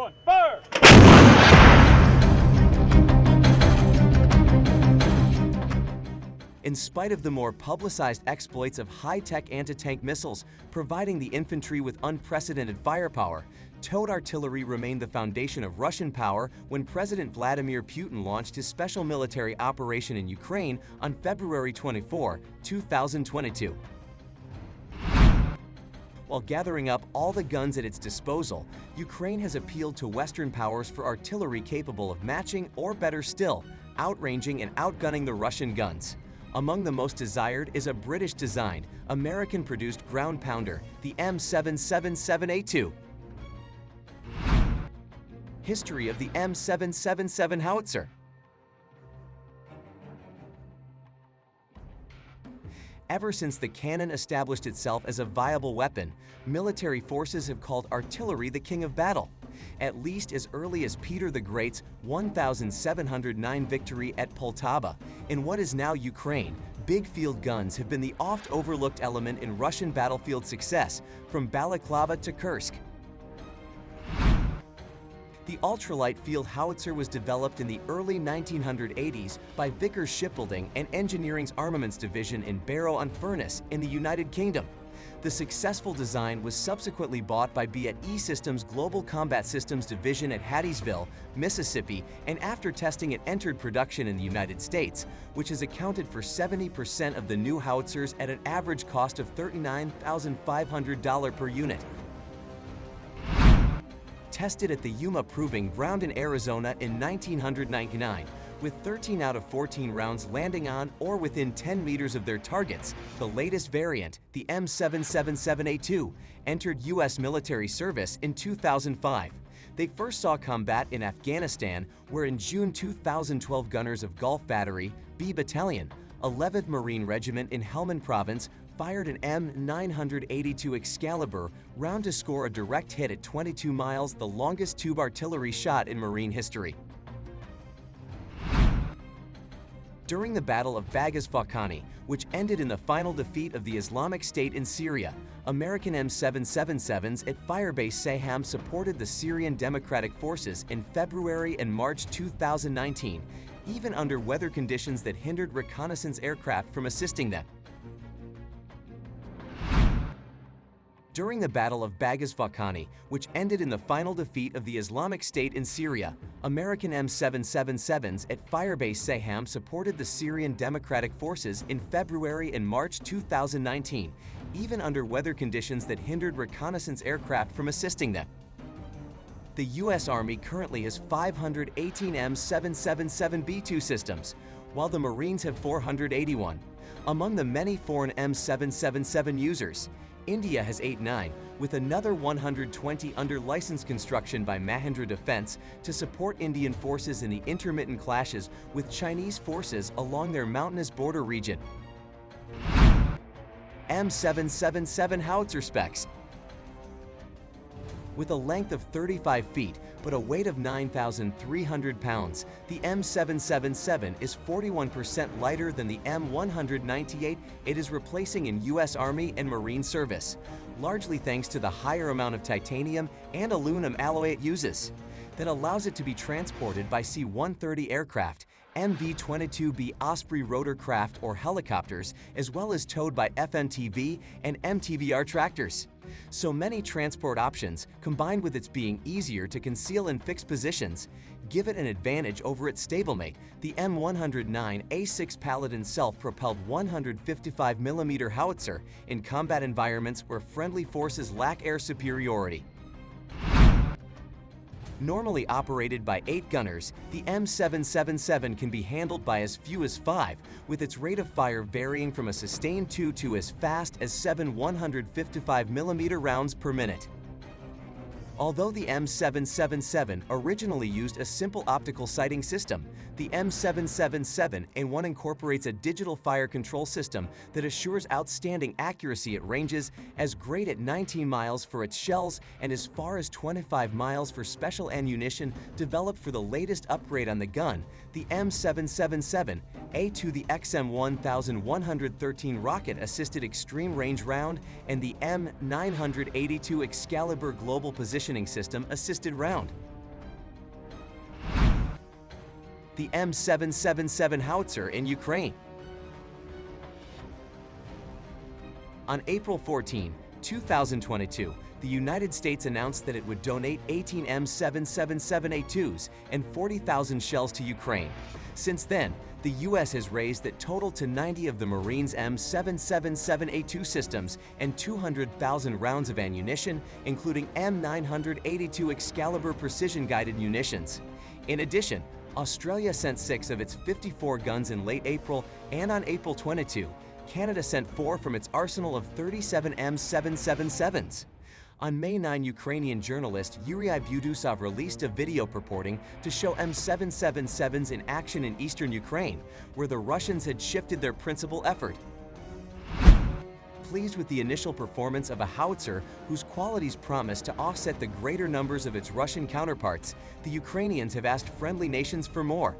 1, fire! In spite of the more publicized exploits of high-tech anti-tank missiles providing the infantry with unprecedented firepower, towed artillery remained the foundation of Russian power when President Vladimir Putin launched his special military operation in Ukraine on February 24, 2022. While gathering up all the guns at its disposal, Ukraine has appealed to Western powers for artillery capable of matching, or better still, outranging and outgunning the Russian guns. Among the most desired is a British-designed, American-produced ground pounder, the M777A2. History of the M777 Howitzer. Ever since the cannon established itself as a viable weapon, military forces have called artillery the king of battle. At least as early as Peter the Great's 1709 victory at Poltava, in what is now Ukraine, big field guns have been the oft-overlooked element in Russian battlefield success, from Balaclava to Kursk. The ultralight field howitzer was developed in the early 1980s by Vickers Shipbuilding and Engineering's Armaments Division in Barrow-on-Furness in the United Kingdom. The successful design was subsequently bought by BAE Systems' Global Combat Systems Division at Hattiesville, Mississippi, and after testing it entered production in the United States, which has accounted for 70% of the new howitzers at an average cost of $39,500 per unit. Tested at the Yuma Proving Ground in Arizona in 1999, with 13 out of 14 rounds landing on or within 10 meters of their targets, the latest variant, the M777A2, entered U.S. military service in 2005. They first saw combat in Afghanistan, where in June 2012 gunners of Gulf Battery, B Battalion, 11th Marine Regiment in Helmand Province, fired an M982 Excalibur round to score a direct hit at 22 miles, the longest tube artillery shot in Marine history. During the Battle of Baghuz-Fakhani, which ended in the final defeat of the Islamic State in Syria, American M777s at Firebase Saham supported the Syrian Democratic Forces in February and March 2019, even under weather conditions that hindered reconnaissance aircraft from assisting them. During the Battle of Baghuz-Fakhani, which ended in the final defeat of the Islamic State in Syria, American M777s at Firebase Saham supported the Syrian Democratic Forces in February and March 2019, even under weather conditions that hindered reconnaissance aircraft from assisting them. The U.S. Army currently has 518 M777B2 systems, while the Marines have 481. Among the many foreign M777 users, India has 89, with another 120 under license construction by Mahindra Defense to support Indian forces in the intermittent clashes with Chinese forces along their mountainous border region. M777 Howitzer specs. With a length of 35 feet but a weight of 9,300 pounds, the M777 is 41% lighter than the M198 it is replacing in U.S. Army and Marine service, largely thanks to the higher amount of titanium and aluminum alloy it uses that allows it to be transported by C-130 aircraft, MV-22B Osprey rotorcraft or helicopters, as well as towed by FMTV and MTVR tractors. So many transport options, combined with its being easier to conceal in fixed positions, give it an advantage over its stablemate, the M109A6 Paladin self-propelled 155mm howitzer, in combat environments where friendly forces lack air superiority. Normally operated by 8 gunners, the M777 can be handled by as few as 5, with its rate of fire varying from a sustained 2 to as fast as 7 155mm rounds per minute. Although the M777 originally used a simple optical sighting system, the M777A1 incorporates a digital fire control system that assures outstanding accuracy at ranges as great at 19 miles for its shells and as far as 25 miles for special ammunition developed for the latest upgrade on the gun, the M777A2, the XM1113 rocket-assisted extreme range round, and the M982 Excalibur global positioning system assisted round. the M777 Howitzer in Ukraine. On April 14, 2022, the United States announced that it would donate 18 M777A2s and 40,000 shells to Ukraine. Since then, the U.S. has raised that total to 90 of the Marines' M777A2 systems and 200,000 rounds of ammunition, including M982 Excalibur precision-guided munitions. In addition, Australia sent 6 of its 54 guns in late April, and on April 22, Canada sent 4 from its arsenal of 37 M777s. On May 9, Ukrainian journalist Yuri Budusov released a video purporting to show M777s in action in eastern Ukraine, where the Russians had shifted their principal effort. Pleased with the initial performance of a howitzer whose qualities promise to offset the greater numbers of its Russian counterparts, the Ukrainians have asked friendly nations for more.